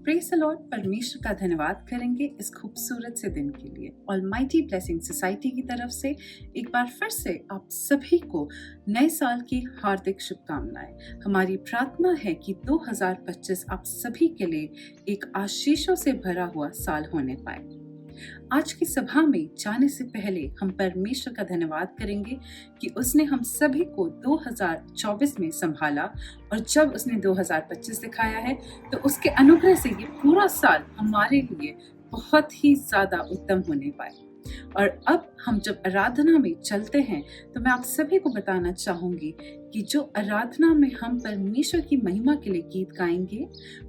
Praise the Lord. परमेश्वर का धन्यवाद करेंगे इस खूबसूरत से दिन के लिए। ऑलमाइटी ब्लेसिंग सोसाइटी की तरफ से एक बार फिर से आप सभी को नए साल की हार्दिक शुभकामनाएं। हमारी प्रार्थना है कि 2025 आप सभी के लिए एक आशीषों से भरा हुआ साल होने पाए। आज की सभा में जाने से पहले हम परमेश्वर का धन्यवाद करेंगे कि उसने हम सभी को 2024 में संभाला, और जब उसने 2025 दिखाया है तो उसके अनुग्रह से ये पूरा साल हमारे लिए बहुत ही ज्यादा उत्तम होने पाए। और अब हम जब आराधना में चलते हैं तो मैं आप सभी को बताना चाहूंगी कि जो आराधना में हम परमेश्वर की महिमा के लिए गीत गाएंगे,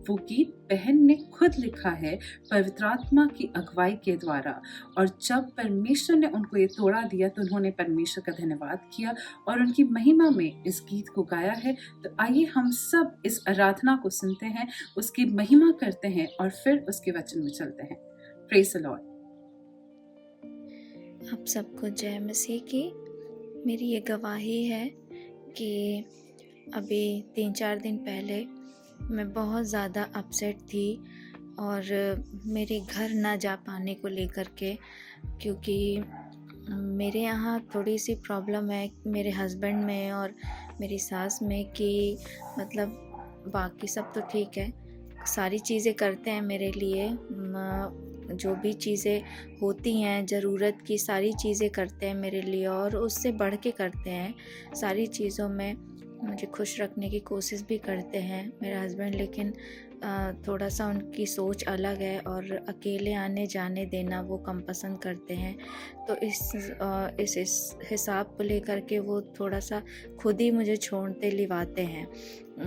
वो गीत बहन ने खुद लिखा है पवित्र आत्मा की अगुवाई के द्वारा। और जब परमेश्वर ने उनको ये तोड़ा दिया तो उन्होंने परमेश्वर का धन्यवाद किया और उनकी महिमा में इस गीत को गाया है। तो आइए हम सब इस आराधना को सुनते हैं, उसकी महिमा करते हैं और फिर उसके वचन में चलते हैं। Praise the Lord. आप सबको जय मसीह की। मेरी ये गवाही है कि अभी 3-4 दिन पहले मैं बहुत ज़्यादा अपसेट थी और मेरे घर ना जा पाने को लेकर के, क्योंकि मेरे यहाँ थोड़ी सी प्रॉब्लम है मेरे हस्बैंड में और मेरी सास में कि मतलब बाकी सब तो ठीक है, सारी चीज़ें करते हैं मेरे लिए, जो भी चीज़ें होती हैं ज़रूरत की सारी चीज़ें करते हैं मेरे लिए और उससे बढ़ के करते हैं। सारी चीज़ों में मुझे खुश रखने की कोशिश भी करते हैं मेरे हस्बैंड, लेकिन थोड़ा सा उनकी सोच अलग है और अकेले आने जाने देना वो कम पसंद करते हैं। तो इस हिसाब को लेकर के वो थोड़ा सा खुद ही मुझे छोड़ते लिवाते हैं।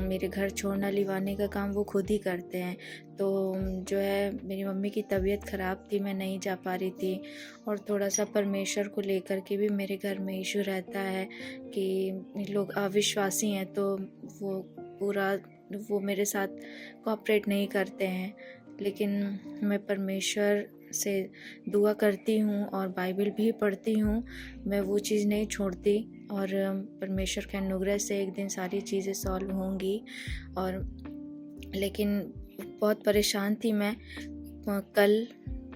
मेरे घर छोड़ना लिवाने का काम वो खुद ही करते हैं। तो जो है मेरी मम्मी की तबीयत ख़राब थी, मैं नहीं जा पा रही थी, और थोड़ा सा परमेश्वर को लेकर के भी मेरे घर में इशू रहता है कि लोग अविश्वासी हैं, तो वो मेरे साथ कोऑपरेट नहीं करते हैं। लेकिन मैं परमेश्वर से दुआ करती हूँ और बाइबल भी पढ़ती हूँ, मैं वो चीज़ नहीं छोड़ती और परमेश्वर के अनुग्रह से एक दिन सारी चीज़ें सॉल्व होंगी। और लेकिन बहुत परेशान थी मैं। कल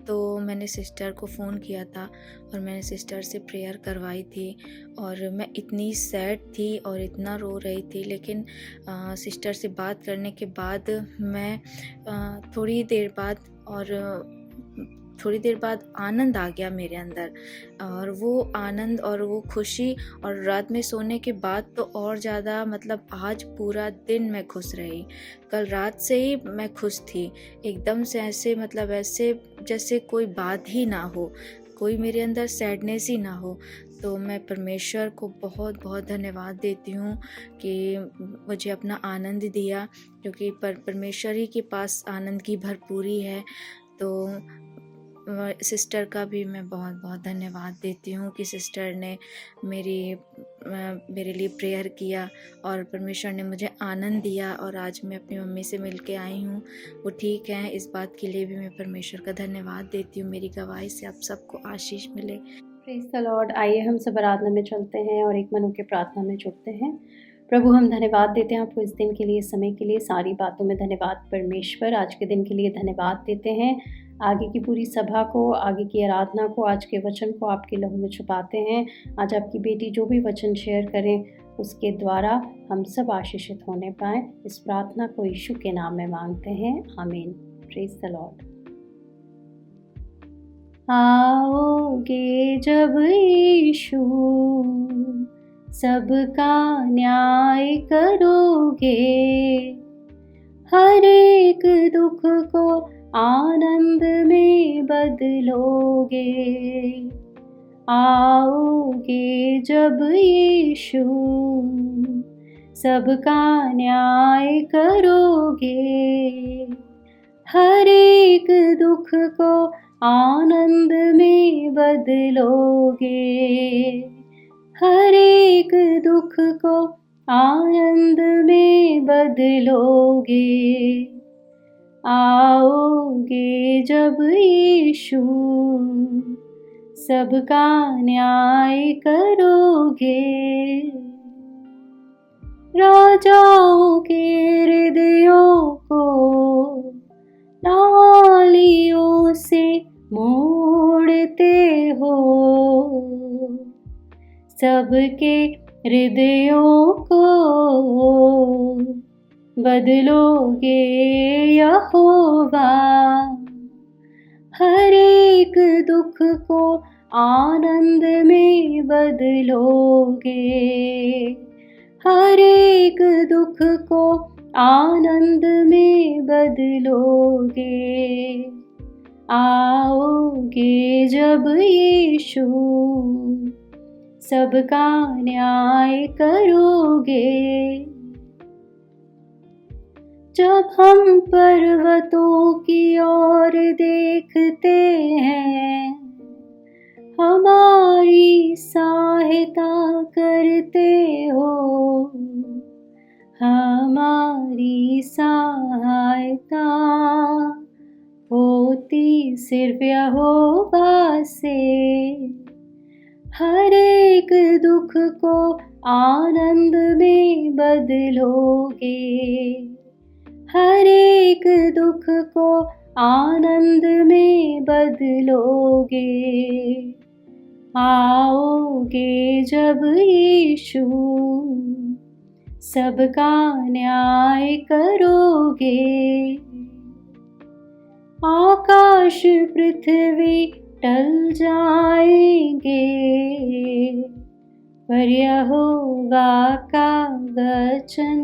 तो मैंने सिस्टर को फ़ोन किया था और मैंने सिस्टर से प्रेयर करवाई थी और मैं इतनी सैड थी और इतना रो रही थी, लेकिन सिस्टर से बात करने के बाद मैं थोड़ी देर बाद आनंद आ गया मेरे अंदर, और वो आनंद और वो खुशी, और रात में सोने के बाद तो और ज़्यादा, मतलब आज पूरा दिन मैं खुश रही। कल रात से ही मैं खुश थी एकदम से, ऐसे मतलब ऐसे जैसे कोई बात ही ना हो, कोई मेरे अंदर सैडनेस ही ना हो। तो मैं परमेश्वर को बहुत बहुत धन्यवाद देती हूँ कि मुझे अपना आनंद दिया, क्योंकि परमेश्वर ही के पास आनंद की भरपूरी है। तो सिस्टर का भी मैं बहुत बहुत धन्यवाद देती हूँ कि सिस्टर ने मेरे लिए प्रेयर किया और परमेश्वर ने मुझे आनंद दिया, और आज मैं अपनी मम्मी से मिल के आई हूँ, वो ठीक है। इस बात के लिए भी मैं परमेश्वर का धन्यवाद देती हूँ। मेरी गवाही से आप सबको आशीष मिले। Praise the Lord. आइए हम सब आराधना में चलते हैं और एक मन होकर प्रार्थना में जुड़ते हैं। प्रभु, हम धन्यवाद देते हैं आपको इस दिन के लिए, समय के लिए, सारी बातों में धन्यवाद परमेश्वर। आज के दिन के लिए धन्यवाद देते हैं। आगे की पूरी सभा को, आगे की आराधना को, आज के वचन को आपके लहू में छुपाते हैं। आज आपकी बेटी जो भी वचन शेयर करें उसके द्वारा हम सब आशीषित होने पाएँ, इस प्रार्थना को यीशु के नाम में मांगते हैं, आमीन। Praise the Lord. आओगे जब यीशु, सबका न्याय करोगे, हर एक दुख को आनंद में बदलोगे। आओगे जब यीशु, सबका न्याय करोगे, हर एक दुख को आनंद में बदलोगे, हर एक दुख को आनंद में बदलोगे। आओगे जब यीशु, सबका न्याय करोगे, राजाओं के हृदयों को सबके हृदयों को बदलोगे यहोवा, हर एक दुख को आनंद में बदलोगे, हर एक दुख को आनंद में बदलोगे। आओगे जब यीशु, सबका न्याय करोगे। जब हम पर्वतों की ओर देखते हैं, हमारी सहायता करते हो, हमारी सहायता होती सिर्फ यहोवा से। हर एक दुख को आनंद में बदलोगे, हर एक दुख को आनंद में बदलोगे। आओगे जब यीशु, सबका न्याय करोगे। आकाश पृथ्वी टल जाएंगे, पर यहोवा का वचन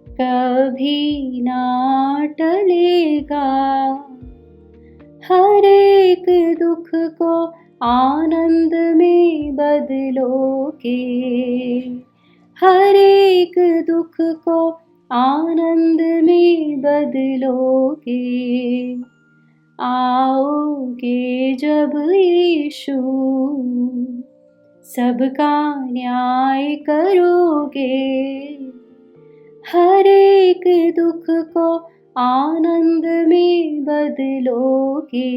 कभी ना टलेगा। हर एक दुख को आनंद में बदलोगे, हर एक दुख को आनंद में बदलोगे। आओगे जब यीशु, सबका न्याय करोगे। हर एक दुख को आनंद में बदलोगे,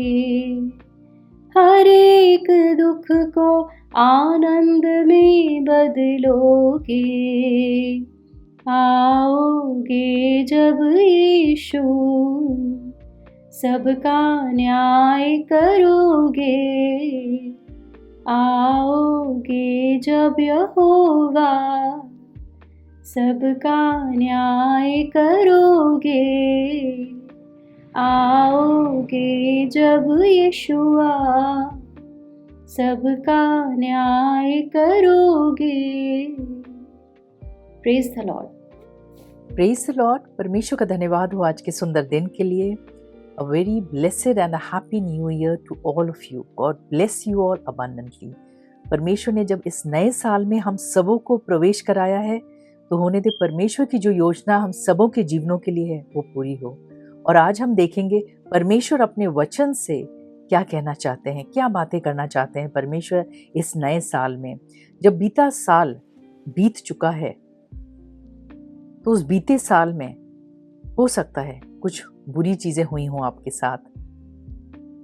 हर एक दुख को आनंद में बदलोगे। आओगे जब यीशु, सबका न्याय करोगे। आओगे जब यहोवा, सबका न्याय करोगे। आओगे जब यीशुआ, सबका न्याय करोगे। Praise the Lord. Praise the Lord. परमेश्वर का धन्यवाद हो आज के सुंदर दिन के लिए। A very blessed and a happy new year to all of you. God bless you all abundantly. परमेश्वर ने जब इस नए साल में हम सबों को प्रवेश कराया है, तो होने दे परमेश्वर की जो योजना हम सबों के जीवनों के लिए है वो पूरी हो। और आज हम देखेंगे परमेश्वर अपने वचन से क्या कहना चाहते हैं, क्या बातें करना चाहते हैं परमेश्वर इस नए साल में। जब बीता साल बीत चुका है, तो उस बीते साल में हो सकता है कुछ बुरी चीजें हुई हों आपके साथ।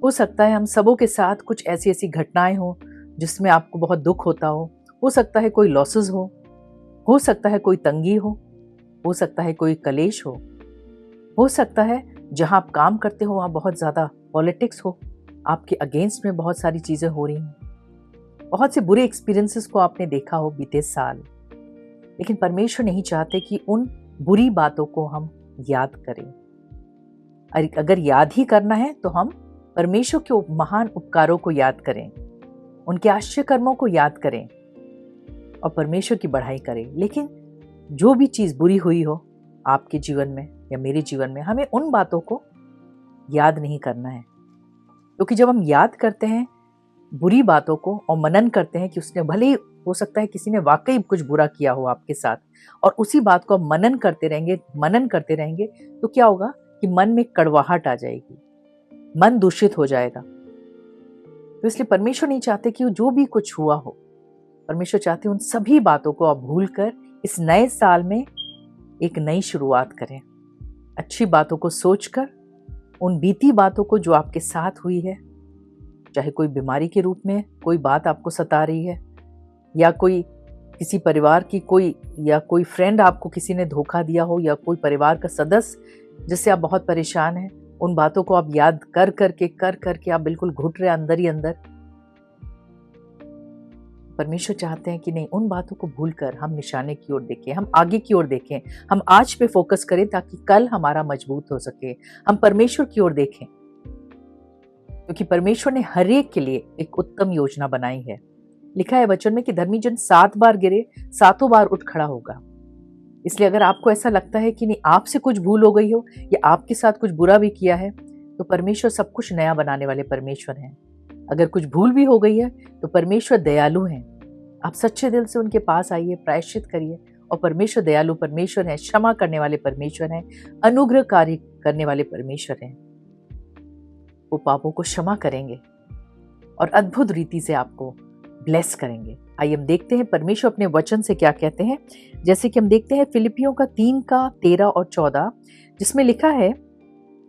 हो सकता है हम सबों के साथ कुछ ऐसी ऐसी घटनाएं हो जिसमें आपको बहुत दुख होता हो सकता है कोई लॉसेस हो सकता है कोई तंगी हो सकता है कोई कलेश हो सकता है जहां आप काम करते हो वहां बहुत ज्यादा पॉलिटिक्स हो, आपके अगेंस्ट में बहुत सारी चीजें हो रही हैं। बहुत से बुरे एक्सपीरियंसेस को आपने देखा हो बीते साल, लेकिन परमेश्वर नहीं चाहते कि उन बुरी बातों को हम याद करें। अगर याद ही करना है तो हम परमेश्वर के महान उपकारों को याद करें, उनके आश्चर्य कर्मों को याद करें और परमेश्वर की बढ़ाई करें। लेकिन जो भी चीज बुरी हुई हो आपके जीवन में या मेरे जीवन में, हमें उन बातों को याद नहीं करना है। क्योंकि जब हम याद करते हैं बुरी बातों को और मनन करते हैं कि उसने, भले ही हो सकता है किसी ने वाकई कुछ बुरा किया हो आपके साथ, और उसी बात को मनन करते रहेंगे तो क्या होगा कि मन में कड़वाहट आ जाएगी, मन दूषित हो जाएगा। तो इसलिए परमेश्वर नहीं चाहते कि जो भी कुछ हुआ हो, परमेश्वर चाहते उन सभी बातों को आप भूलकर इस नए साल में एक नई शुरुआत करें। अच्छी बातों को सोचकर, उन बीती बातों को जो आपके साथ हुई है, चाहे कोई बीमारी के रूप में कोई बात आपको सता रही है, या कोई किसी परिवार की कोई फ्रेंड आपको किसी ने धोखा दिया हो, या कोई परिवार का सदस्य जिससे आप बहुत परेशान हैं, उन बातों को आप याद कर करके आप बिल्कुल घुट रहे अंदर ही अंदर। परमेश्वर चाहते हैं कि नहीं, उन बातों को भूलकर हम निशाने की ओर देखें, हम आगे की ओर देखें, हम आज पे फोकस करें ताकि कल हमारा मजबूत हो सके। हम परमेश्वर की ओर देखें क्योंकि परमेश्वर ने हर एक के लिए एक उत्तम योजना बनाई है। लिखा है वचन में कि धर्मी जन 7 बार गिरे 7 बार उठ खड़ा होगा। इसलिए अगर आपको ऐसा लगता है कि नहीं, आपसे कुछ भूल हो गई हो या आपके साथ कुछ बुरा भी किया है, तो परमेश्वर सब कुछ नया बनाने वाले परमेश्वर हैं। अगर कुछ भूल भी हो गई है तो परमेश्वर दयालु हैं। आप सच्चे दिल से उनके पास आइए, प्रायश्चित करिए, और परमेश्वर दयालु परमेश्वर है, क्षमा करने वाले परमेश्वर हैं, अनुग्रहकारी करने वाले परमेश्वर हैं। वो पापों को क्षमा करेंगे और अद्भुत रीति से आपको ब्लेस करेंगे। आइए हम देखते हैं परमेश्वर अपने वचन से क्या कहते हैं। जैसे कि हम देखते हैं फिलिपियों का 3 का 13 और 14, जिसमें लिखा है,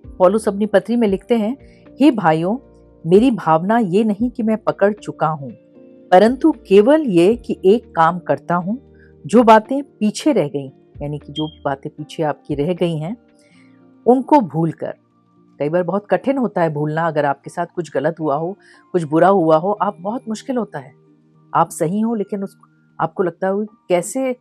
पौलुस अपनी पत्री में लिखते हैं, हे भाइयों, मेरी भावना ये नहीं कि मैं पकड़ चुका हूं, परंतु केवल ये कि एक काम करता हूं, जो बातें पीछे रह गई, यानी कि जो बातें पीछे आपकी रह गई हैं उनको भूलकर। कई बार बहुत कठिन होता है भूलना। अगर आपके साथ कुछ गलत हुआ हो, कुछ बुरा हुआ हो, आप बहुत मुश्किल होता है। आप सही हो लेकिन आपको लगता है कैसे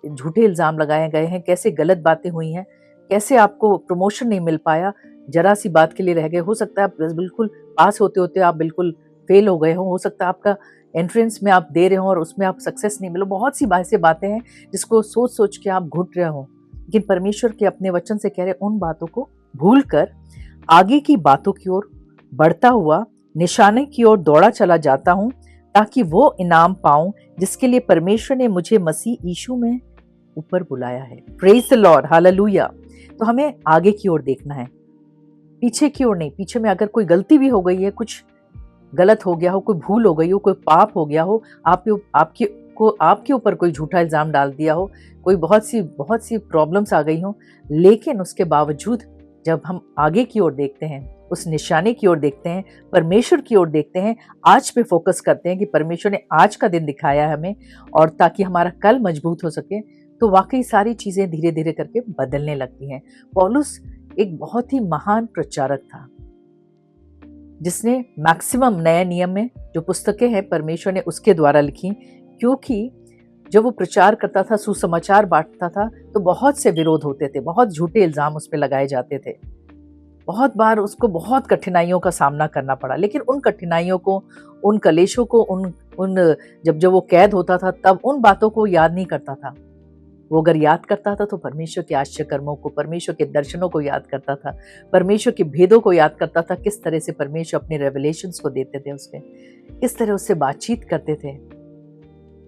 झूठे इल्जाम लगाए गए हैं, कैसे गलत बातें हुई हैं, कैसे आपको प्रमोशन नहीं मिल पाया, जरा सी बात के लिए रह गए। हो सकता है आप बिल्कुल पास होते होते आप बिल्कुल फेल हो गए हो सकता है आपका एंट्रेंस में आप दे रहे हो और उसमें आप सक्सेस नहीं मिलो। बहुत सी ऐसी बातें हैं जिसको सोच सोच के आप घुट रहे हो, लेकिन परमेश्वर के अपने वचन से कह रहे, उन बातों को भूल कर आगे की बातों की ओर बढ़ता हुआ निशाने की ओर दौड़ा चला जाता हूं, ताकि वो इनाम पाऊं जिसके लिए परमेश्वर ने मुझे मसीह यीशु में ऊपर बुलाया है। Praise the Lord, hallelujah. तो हमें आगे की ओर देखना है, पीछे की ओर नहीं। पीछे में अगर कोई गलती भी हो गई है, कुछ गलत हो गया हो, कोई भूल हो गई हो, कोई पाप हो गया हो, आपके ऊपर कोई झूठा इल्जाम डाल दिया हो, कोई बहुत सी प्रॉब्लम्स आ गई हो, लेकिन उसके बावजूद जब हम आगे की ओर देखते हैं, उस निशाने की ओर देखते हैं, परमेश्वर की ओर देखते हैं, आज पे फोकस करते हैं कि परमेश्वर ने आज का दिन दिखाया है हमें, और ताकि हमारा कल मजबूत हो सके, तो वाकई सारी चीजें धीरे धीरे करके बदलने लगती हैं। पौलुस एक बहुत ही महान प्रचारक था जिसने मैक्सिमम नए नियम में जो पुस्तकें हैं परमेश्वर ने उसके द्वारा लिखी, क्योंकि जब वो प्रचार करता था, सुसमाचार बांटता था, तो बहुत से विरोध होते थे, बहुत झूठे इल्जाम उस पर लगाए जाते थे। बहुत बार उसको बहुत कठिनाइयों का सामना करना पड़ा, लेकिन उन कठिनाइयों को, उन कलेशों को, जब वो कैद होता था तब उन बातों को याद नहीं करता था। वो अगर याद करता था तो परमेश्वर के आश्चर्य कर्मों को, परमेश्वर के दर्शनों को याद करता था, परमेश्वर के भेदों को याद करता था, किस तरह से परमेश्वर अपने रेवलेशंस को देते थे उसके, किस तरह उससे बातचीत करते थे,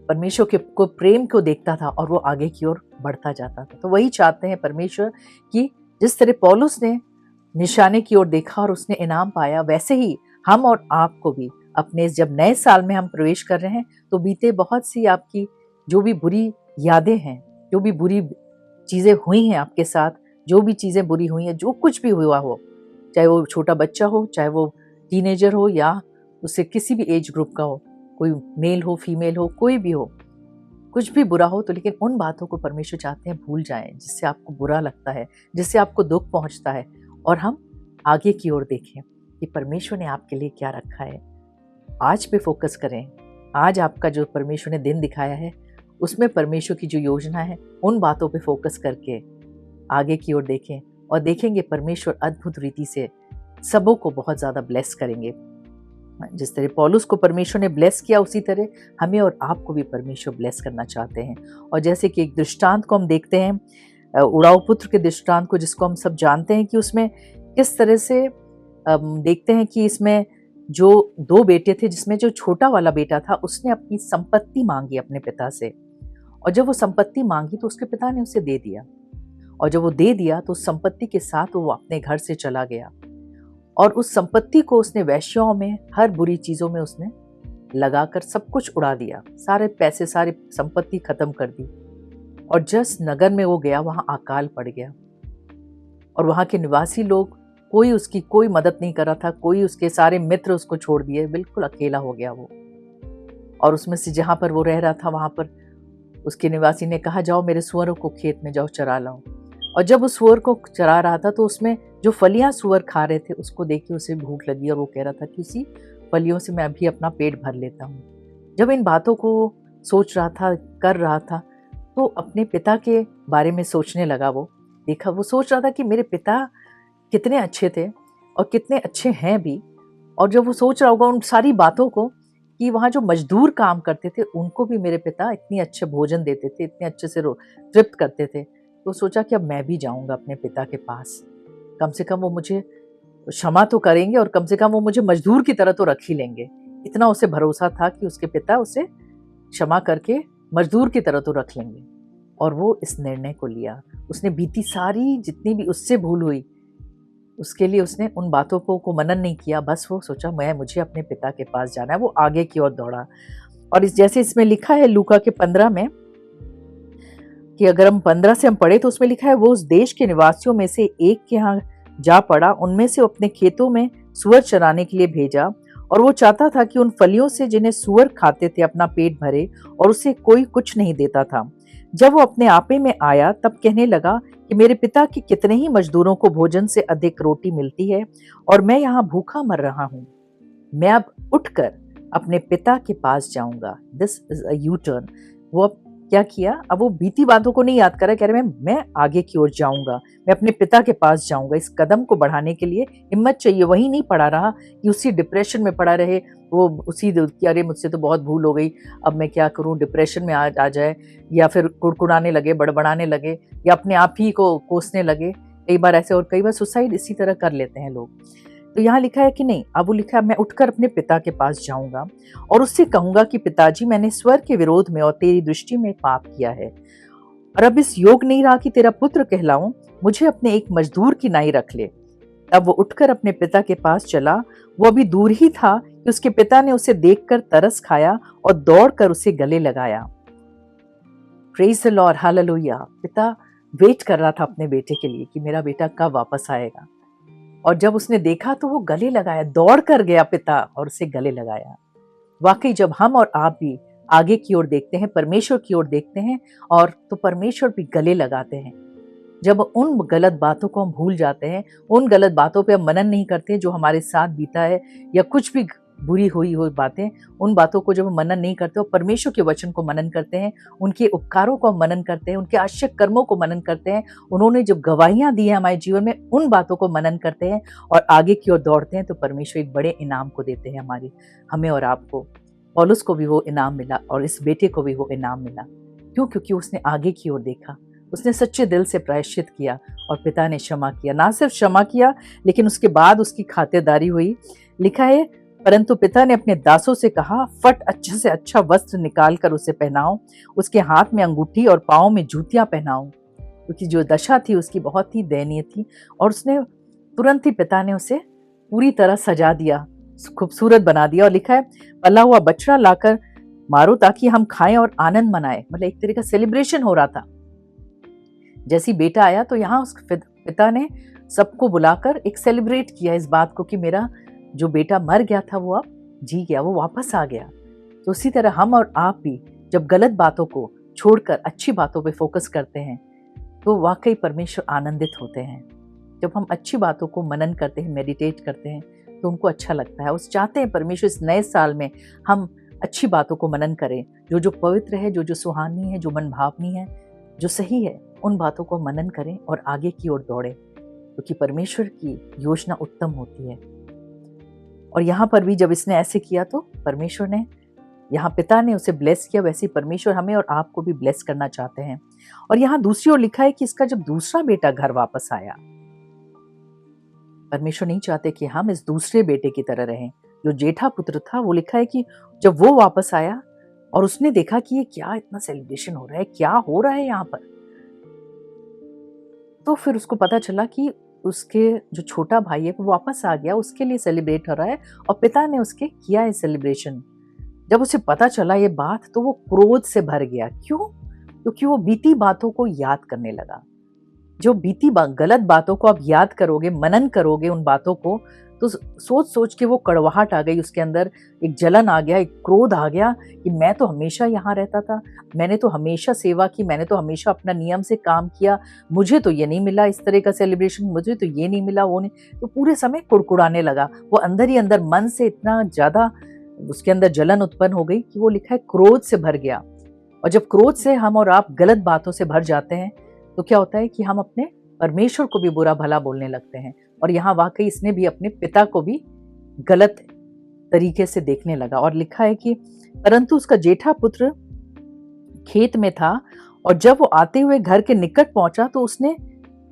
परमेश्वर के को प्रेम को देखता था और वो आगे की ओर बढ़ता जाता था। तो वही चाहते हैं परमेश्वर कि जिस तरह पौलुस ने निशाने की ओर देखा और उसने इनाम पाया, वैसे ही हम और आपको भी अपने जब नए साल में हम प्रवेश कर रहे हैं, तो बीते बहुत सी आपकी जो भी बुरी यादें हैं, जो भी बुरी चीजें हुई हैं आपके साथ, जो भी चीजें बुरी हुई हैं, जो कुछ भी हुआ हो, चाहे वो छोटा बच्चा हो, चाहे वो टीनेजर हो, या उससे किसी भी एज ग्रुप का हो, कोई मेल हो, फीमेल हो, कोई भी हो, कुछ भी बुरा हो, तो लेकिन उन बातों को परमेश्वर चाहते हैं भूल जाएं जिससे आपको बुरा लगता है, जिससे आपको दुख पहुंचता है, और हम आगे की ओर देखें कि परमेश्वर ने आपके लिए क्या रखा है। आज पे फोकस करें। आज आपका जो परमेश्वर ने दिन दिखाया है, उसमें परमेश्वर की जो योजना है, उन बातों पे फोकस करके आगे की ओर देखें, और देखेंगे परमेश्वर अद्भुत रीति से सबों को बहुत ज़्यादा ब्लेस करेंगे। जिस तरह पौलुस को परमेश्वर ने ब्लेस किया, उसी तरह हमें और आपको भी परमेश्वर ब्लेस करना चाहते हैं। और जैसे कि एक दृष्टांत को हम देखते हैं, उड़ाऊ पुत्र के दृष्टांत को, जिसको हम सब जानते हैं कि उसमें किस तरह से देखते हैं कि इसमें जो 2 बेटे थे, जिसमें जो छोटा वाला बेटा था उसने अपनी संपत्ति मांगी अपने पिता से, और जब वो संपत्ति मांगी तो उसके पिता ने उसे दे दिया, और जब वो दे दिया तो उस संपत्ति के साथ वो अपने घर से चला गया, और उस संपत्ति को उसने वैश्यों में, हर बुरी चीजों में उसने लगाकर सब कुछ उड़ा दिया, सारे पैसे, सारी संपत्ति खत्म कर दी। और जिस नगर में वो गया वहां अकाल पड़ गया, और वहां के निवासी लोग, कोई उसकी कोई मदद नहीं कर रहा था, कोई, उसके सारे मित्र उसको छोड़ दिए, बिल्कुल अकेला हो गया वो। और उसमें से जहां पर वो रह रहा था, वहां पर उसके निवासी ने कहा, जाओ मेरे सुअरों को खेत में जाओ चरा लाओ। और जब उस सुअर को चरा रहा था तो उसमें जो फलियां सुअर खा रहे थे, उसको देख के उसे भूख लगी, और वो कह रहा था कि उसी फलियों से मैं अभी अपना पेट भर लेता हूँ। जब इन बातों को सोच रहा था, कर रहा था, तो अपने पिता के बारे में सोचने लगा। वो देखा, वो सोच रहा था कि मेरे पिता कितने अच्छे थे और कितने अच्छे हैं भी। और जब वो सोच रहा होगा उन सारी बातों को कि वहाँ जो मजदूर काम करते थे उनको भी मेरे पिता इतनी अच्छे भोजन देते थे, इतने अच्छे से तृप्त करते थे, तो सोचा कि अब मैं भी जाऊंगा अपने पिता के पास। कम से कम वो मुझे क्षमा तो करेंगे और कम से कम वो मुझे मजदूर की तरह तो रख ही लेंगे। इतना उसे भरोसा था कि उसके पिता उसे क्षमा करके मजदूर की तरह तो रख लेंगे। और वो इस निर्णय को लिया। उसने बीती सारी जितनी भी उससे भूल हुई उसके लिए उसने उन बातों को मनन नहीं किया। बस वो सोचा मुझे अपने पिता के पास जाना है। वो आगे की ओर दौड़ा। और जैसे इसमें लिखा है लूका के 15 में कि अगर हम 15 से हम पढ़े तो उसमें लिखा है, वो उस देश के निवासियों में से एक के यहाँ जा पड़ा, उनमें से अपने खेतों में सुअर चराने के लिए भेजा। और वो चाहता था कि उन फलियों से जिन्हें सुअर खाते थे अपना पेट भरे, और उसे कोई कुछ नहीं देता था। जब वो अपने आपे में आया तब कहने लगा कि मेरे पिता के कितने ही मजदूरों को भोजन से अधिक रोटी मिलती है और मैं यहाँ भूखा मर रहा हूँ। मैं अब उठकर अपने पिता के पास जाऊंगा। This is a U turn. वो अब क्या किया, अब वो बीती बातों को नहीं याद कर रहा, कह रहे मैं आगे की ओर जाऊंगा, मैं अपने पिता के पास जाऊंगा। इस कदम को बढ़ाने के लिए हिम्मत चाहिए। वही नहीं पड़ा रहा कि उसी डिप्रेशन में पड़ा रहे, वो उसी कि अरे मुझसे तो बहुत भूल हो गई, अब मैं क्या करूं, डिप्रेशन में आ जाए, या फिर कुड़कुड़ाने लगे, बड़बड़ाने लगे, या अपने आप ही को कोसने लगे। कई बार ऐसे, और कई बार सुसाइड इसी तरह कर लेते हैं लोग। तो यहाँ लिखा है कि नहीं, अब वो लिखा है मैं उठकर अपने पिता के पास जाऊंगा और उससे कहूंगा कि पिताजी, मैंने स्वर के विरोध में और तेरी दृष्टि में पाप किया है और अब इस योग नहीं रहा कि तेरा पुत्र कहलाऊं। मुझे अपने एक मजदूर की नाई रख ले। तब वो उठकर अपने पिता के पास चला। वो अभी दूर ही था कि उसके पिता ने उसे देखकर तरस खाया और दौड़कर उसे गले लगाया। Praise the Lord, hallelujah. पिता वेट कर रहा था अपने बेटे के लिए कि मेरा बेटा कब वापस आएगा। और जब उसने देखा तो वो गले लगाया, दौड़ कर गया पिता और उसे गले लगाया। वाकई जब हम और आप भी आगे की ओर देखते हैं, परमेश्वर की ओर देखते हैं, और तो परमेश्वर भी गले लगाते हैं। जब उन गलत बातों को हम भूल जाते हैं, उन गलत बातों पे हम मनन नहीं करते जो हमारे साथ बीता है, या कुछ भी बुरी हुई बातें, उन बातों को जब हम मनन नहीं करते और परमेश्वर के वचन को मनन करते हैं, उनके उपकारों को हम मनन करते हैं, उनके आश्चर्य कर्मों को मनन करते हैं, उन्होंने जब गवाहियां दी है हमारे जीवन में, उन बातों को मनन करते हैं और आगे की ओर दौड़ते हैं, तो परमेश्वर एक बड़े इनाम को देते हैं हमें और आपको। पौलुस को भी वो इनाम मिला और इस बेटे को भी वो इनाम मिला। क्यों? क्योंकि उसने आगे की ओर देखा, उसने सच्चे दिल से प्रायश्चित किया और पिता ने क्षमा किया। ना सिर्फ क्षमा किया, लेकिन उसके बाद उसकी खातिरदारी हुई। लिखा है, परंतु पिता ने अपने दासों से कहा, फट अच्छे से अच्छा वस्त्र निकाल कर उसे पहनाओ, उसके हाथ में अंगूठी और पाँव में जूतियां पहनाओ, क्योंकि जो दशा थी उसकी बहुत ही दयनीय थी। और उसने तुरंत ही पिता ने उसे पूरी तरह सजा दिया, खूबसूरत बना दिया। और लिखा है, पला हुआ बछड़ा लाकर मारो ताकि हम खाएं और आनंद मनाएं। मतलब एक तरह का सेलिब्रेशन हो रहा था। जैसी बेटा आया तो यहाँ उस पिता ने सबको बुलाकर एक सेलिब्रेट किया इस बात को कि मेरा जो बेटा मर गया था वो अब जी गया, वो वापस आ गया। तो उसी तरह हम और आप भी जब गलत बातों को छोड़कर अच्छी बातों पे फोकस करते हैं तो वाकई परमेश्वर आनंदित होते हैं। जब हम अच्छी बातों को मनन करते हैं, मेडिटेट करते हैं, तो उनको अच्छा लगता है। उस चाहते हैं परमेश्वर इस नए साल में हम अच्छी बातों को मनन करें, जो पवित्र है, जो सुहानी है, जो मनभावनी है, जो सही है, उन बातों को मनन करें और आगे की ओर दौड़ें, क्योंकि परमेश्वर की योजना उत्तम होती है। और यहाँ पर भी जब इसने ऐसे किया तो परमेश्वर ने, यहाँ पिता ने उसे ब्लेस किया, वैसे ही परमेश्वर हमें और आपको भी ब्लेस करना चाहते हैं। और यहाँ दूसरी ओर लिखा है कि इसका जब दूसरा बेटा घर वापस आया, परमेश्वर नहीं चाहते कि हम इस दूसरे बेटे की तरह रहें जो जेठा पुत्र था। वो लिखा है कि जब वो वापस आया और उसने देखा कि ये क्या इतना सेलिब्रेशन हो रहा है, क्या हो रहा है यहाँ पर, तो फिर उसको पता चला कि उसके जो छोटा भाई है वो वापस आ गया, उसके लिए सेलिब्रेट हो रहा है और पिता ने उसके किया है सेलिब्रेशन। जब उसे पता चला ये बात तो वो क्रोध से भर गया। क्यों? क्योंकि वो बीती बातों को याद करने लगा। जो बीती गलत बातों को आप याद करोगे, मनन करोगे उन बातों को, तो सोच सोच के वो कड़वाहट आ गई उसके अंदर, एक जलन आ गया, एक क्रोध आ गया कि मैं तो हमेशा यहाँ रहता था, मैंने तो हमेशा सेवा की, मैंने तो हमेशा अपना नियम से काम किया, मुझे तो ये नहीं मिला इस तरह का सेलिब्रेशन, मुझे तो ये नहीं मिला, वो नहीं। तो पूरे समय कुड़कुड़ाने लगा। वो अंदर ही अंदर मन से इतना ज़्यादा उसके अंदर जलन उत्पन्न हो गई कि वो लिखा है क्रोध से भर गया। और जब क्रोध से हम और आप गलत बातों से भर जाते हैं तो क्या होता है कि हम अपने परमेश्वर को भी बुरा भला बोलने लगते हैं। और यहाँ वाकई इसने भी अपने पिता को भी गलत तरीके से देखने लगा। और लिखा है कि परंतु उसका जेठा पुत्र खेत में था और जब वो आते हुए घर के निकट पहुंचा तो उसने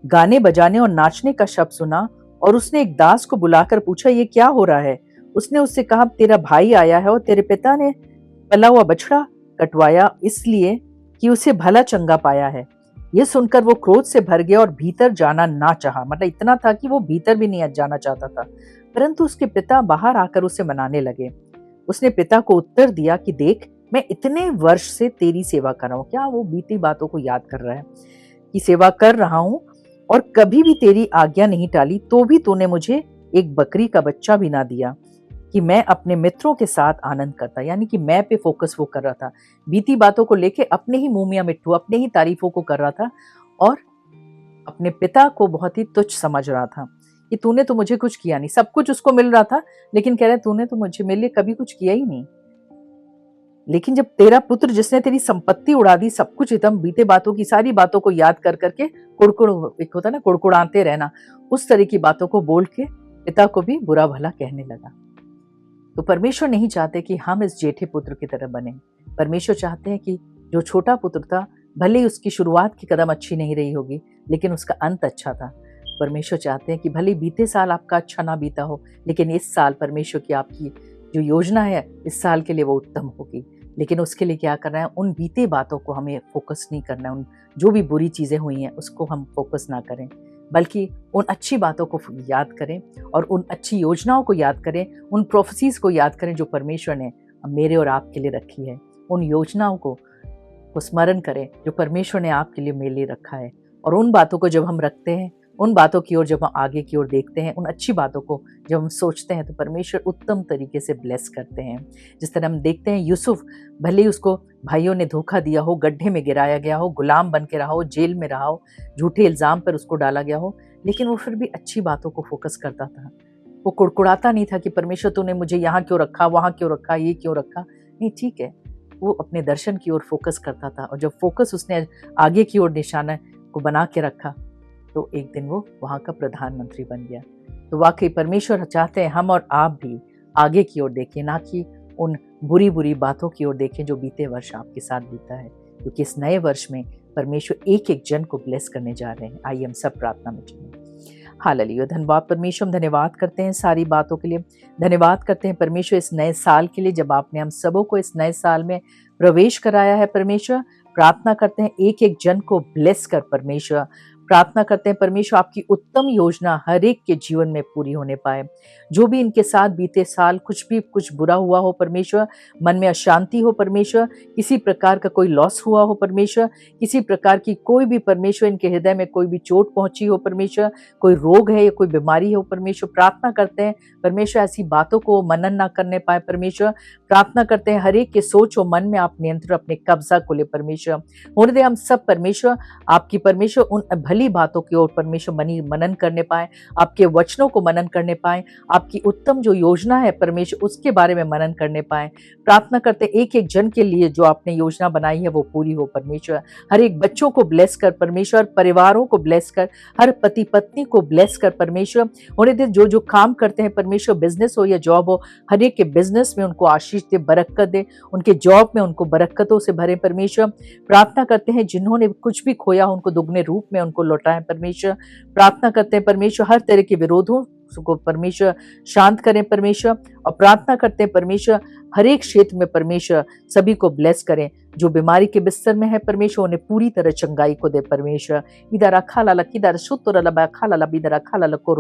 गाने बजाने और नाचने का शब्द सुना और उसने एक दास को बुलाकर पूछा, ये क्या हो रहा है? उसने उससे कहा, तेरा भाई आया है और तेरे पिता ने पला हुआ बछड़ा कटवाया इसलिए कि उसे भला चंगा पाया है। यह सुनकर वो क्रोध से भर गया और भीतर जाना ना चाहा। मतलब इतना था कि वो भीतर भी नहीं जाना चाहता था। परंतु उसके पिता बाहर आकर उसे मनाने लगे। उसने पिता को उत्तर दिया कि देख, मैं इतने वर्ष से तेरी सेवा कर रहा हूँ। क्या वो बीती बातों को याद कर रहा है कि सेवा कर रहा हूँ और कभी भी तेरी आज्ञा नहीं टाली, तो भी तूने मुझे एक बकरी का बच्चा भी ना दिया कि मैं अपने मित्रों के साथ आनंद करता। यानी कि मैं पे फोकस वो कर रहा था, बीती बातों को लेके अपने ही मुंह मियां मिट्ठू, अपने ही तारीफों को कर रहा था और अपने पिता को बहुत ही तुच्छ समझ रहा था कि तूने तो मुझे कुछ किया नहीं। सब कुछ उसको मिल रहा था लेकिन कह रहा है तूने तो मुझे मेरे लिए कभी कुछ किया ही नहीं। लेकिन जब तेरा पुत्र जिसने तेरी संपत्ति उड़ा दी, सब कुछ एकदम बीते बातों की सारी बातों को याद कर करके कुड़कुड़, एक होता है ना कुड़कुड़ाते रहना, उस तरह की बातों को बोल के पिता को भी बुरा भला कहने लगा। तो परमेश्वर नहीं चाहते कि हम इस जेठे पुत्र की तरह बने। परमेश्वर चाहते हैं कि जो छोटा पुत्र था, भले ही उसकी शुरुआत की कदम अच्छी नहीं रही होगी लेकिन उसका अंत अच्छा था। परमेश्वर चाहते हैं कि भले बीते साल आपका अच्छा ना बीता हो लेकिन इस साल परमेश्वर की आपकी जो योजना है इस साल के लिए वो उत्तम होगी। लेकिन उसके लिए क्या करना है, उन बीते बातों को हमें फोकस नहीं करना है। उन जो भी बुरी चीज़ें हुई हैं उसको हम फोकस ना करें, बल्कि उन अच्छी बातों को याद करें और उन अच्छी योजनाओं को याद करें, उन प्रोफेसीज को याद करें जो परमेश्वर ने मेरे और आपके लिए रखी है। उन योजनाओं को स्मरण करें जो परमेश्वर ने आपके लिए मेरे लिए रखा है। और उन बातों को जब हम रखते हैं, उन बातों की ओर जब हम आगे की ओर देखते हैं, उन अच्छी बातों को जब हम सोचते हैं तो परमेश्वर उत्तम तरीके से ब्लेस करते हैं। जिस तरह हम देखते हैं यूसुफ, भले ही उसको भाइयों ने धोखा दिया हो, गड्ढे में गिराया गया हो, गुलाम बन के रहा हो, जेल में रहा हो, झूठे इल्जाम पर उसको डाला गया हो, लेकिन वो फिर भी अच्छी बातों को फोकस करता था। वो कुड़कुड़ाता नहीं था कि परमेश्वर तूने मुझे यहाँ क्यों रखा, वहाँ क्यों रखा, ये क्यों रखा। नहीं, ठीक है, वो अपने दर्शन की ओर फोकस करता था। और जब फोकस उसने आगे की ओर निशाना को बना के रखा तो एक दिन वो वहाँ का प्रधानमंत्री बन गया। तो वाकई परमेश्वर चाहते हैं हम और आप भी आगे की ओर देखें, ना कि उन बुरी बुरी बातों की ओर देखें जो बीते वर्ष आपके साथ बीता है। क्योंकि इस नए वर्ष में परमेश्वर एक एक जन को ब्लेस करने जा रहे हैं। आइए हम सब प्रार्थना में चलें। हालेलुया, धन्यवाद परमेश्वर, हम धन्यवाद करते हैं सारी बातों के लिए। धन्यवाद करते हैं परमेश्वर इस नए साल के लिए, जब आपने हम सबों को इस नए साल में प्रवेश कराया है। परमेश्वर प्रार्थना करते हैं एक एक जन को ब्लेस कर। परमेश्वर प्रार्थना करते हैं परमेश्वर आपकी उत्तम योजना हर एक के जीवन में पूरी होने पाए। जो भी इनके साथ बीते साल कुछ बुरा हुआ हो परमेश्वर, मन में अशांति हो परमेश्वर, किसी प्रकार का कोई लॉस हुआ हो परमेश्वर, किसी प्रकार की कोई भी परमेश्वर इनके हृदय में कोई भी चोट पहुंची हो परमेश्वर, कोई रोग है या कोई बीमारी हो परमेश्वर, प्रार्थना करते हैं परमेश्वर ऐसी बातों को मनन ना करने पाए। परमेश्वर प्रार्थना करते हैं हर एक के सोच और मन में आप नियंत्रण अपने कब्जा को ले परमेश्वर। होने दे हम सब परमेश्वर आपकी परमेश्वर उन भली बातों की ओर परमेश्वर मनन करने पाए, आपके वचनों को मनन करने पाए, आपकी उत्तम जो योजना है परमेश्वर उसके बारे में मनन करने पाए। प्रार्थना करते एक एक जन के लिए जो आपने योजना बनाई है वो पूरी हो परमेश्वर। हर एक बच्चों को ब्लेस कर परमेश्वर, परिवारों को ब्लेस कर, हर पति पत्नी को ब्लेस कर परमेश्वर। होने दे जो जो काम करते हैं परमेश्वर, बिजनेस हो या जॉब हो, हर एक के बिजनेस में उनको आशीष दे, बरकत दे, उनके जॉब में उनको बरकतों से भरे परमेश्वर। प्रार्थना करते हैं जिन्होंने कुछ भी खोया उनको दुगने रूप में उनको लौटाएं परमेश्वर। प्रार्थना करते हैं परमेश्वर हर तरह के विरोधों को परमेश्वर शांत करें परमेश्वर। और प्रार्थना करते हैं परमेश्वर हर एक क्षेत्र में परमेश्वर सभी को ब्लेस करें। जो बीमारी के बिस्तर में है परमेश्वर उन्हें पूरी तरह चंगाई को दे परमेश्वर। इधर अखा लाला किधर शुद्ध रला खा लाला बिधर अखा लाला को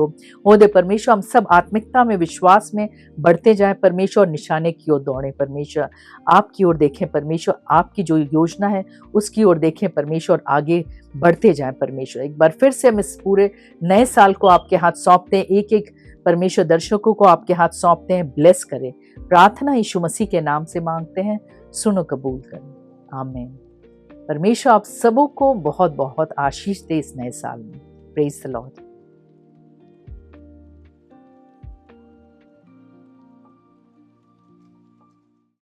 हो दे परमेश्वर। हम सब आत्मिकता में विश्वास में बढ़ते जाएं परमेश्वर, निशाने की ओर दौड़े परमेश्वर, आपकी ओर देखें परमेश्वर, आपकी जो योजना है उसकी ओर देखें परमेश्वर, आगे बढ़ते जाएं परमेश्वर। एक बार फिर से हम इस पूरे नए साल को आपके हाथ सौंपते हैं, एक एक परमेश्वर दर्शकों को आपके हाथ सौंपते हैं, ब्लेस करें। प्रार्थना यीशु मसीह के नाम से मांगते हैं, सुनो कबूल करें, आमीन। परमेश्वर आप सबों को बहुत बहुत आशीष दे इस नए साल में। Praise the Lord.